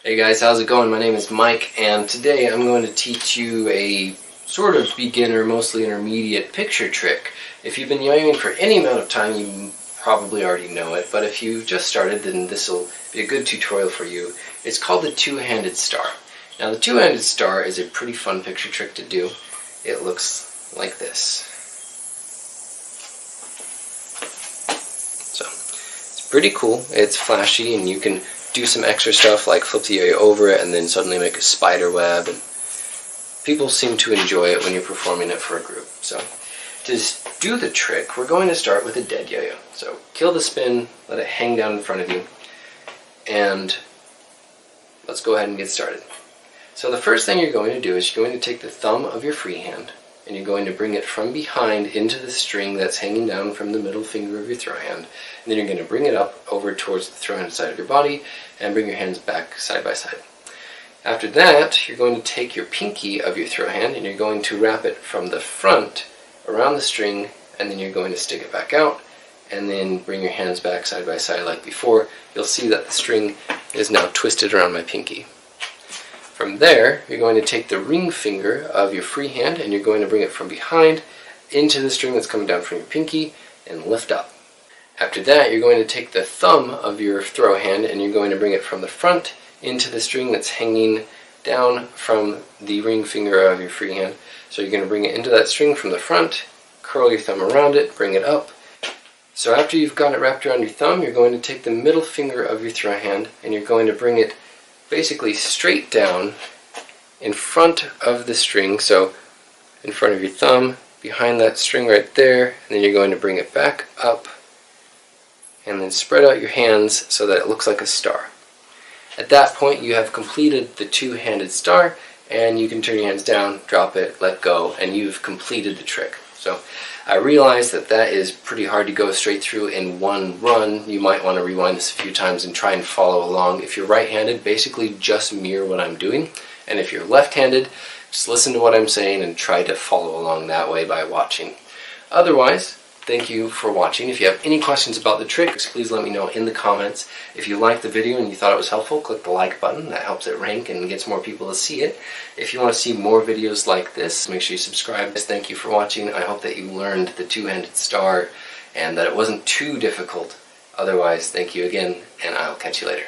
Hey guys, how's it going? My name is Mike, and today I'm going to teach you a sort of beginner, mostly intermediate picture trick. If you've been yo-yoing for any amount of time, you probably already know it, but if you just started, then this will be a good tutorial for you. It's called the two-handed star. Now, the two-handed star is a pretty fun picture trick to do. It looks like this. So, it's pretty cool. It's flashy, and you can do some extra stuff like flip the yo-yo over it and then suddenly make a spider web, and people seem to enjoy it when you're performing it for a group. So to do the trick, we're going to start with a dead yo-yo. So kill the spin, let it hang down in front of you, and let's go ahead and get started. So the first thing you're going to do is you're going to take the thumb of your free hand and you're going to bring it from behind into the string that's hanging down from the middle finger of your throw hand. And then you're going to bring it up over towards the throw hand side of your body and bring your hands back side by side. After that, you're going to take your pinky of your throw hand and you're going to wrap it from the front around the string, and then you're going to stick it back out and then bring your hands back side by side like before. You'll see that the string is now twisted around my pinky. From there, you're going to take the ring finger of your free hand and you're going to bring it from behind into the string that's coming down from your pinky and lift up. After that, you're going to take the thumb of your throw hand and you're going to bring it from the front into the string that's hanging down from the ring finger of your free hand. So you're going to bring it into that string from the front, curl your thumb around it, bring it up. So after you've got it wrapped around your thumb, you're going to take the middle finger of your throw hand and you're going to bring it basically straight down in front of the string, so in front of your thumb, behind that string right there, and then you're going to bring it back up and then spread out your hands so that it looks like a star. At that point, you have completed the two-handed star, and you can turn your hands down, drop it, let go, and you've completed the trick. So I realize that that is pretty hard to go straight through in one run. You might want to rewind this a few times and try and follow along. If you're right-handed, basically just mirror what I'm doing. And if you're left-handed, just listen to what I'm saying and try to follow along that way by watching. Otherwise, thank you for watching. If you have any questions about the tricks, please let me know in the comments. If you liked the video and you thought it was helpful, click the like button. That helps it rank and gets more people to see it. If you want to see more videos like this, make sure you subscribe. Thank you for watching. I hope that you learned the two-handed star and that it wasn't too difficult. Otherwise, thank you again, and I'll catch you later.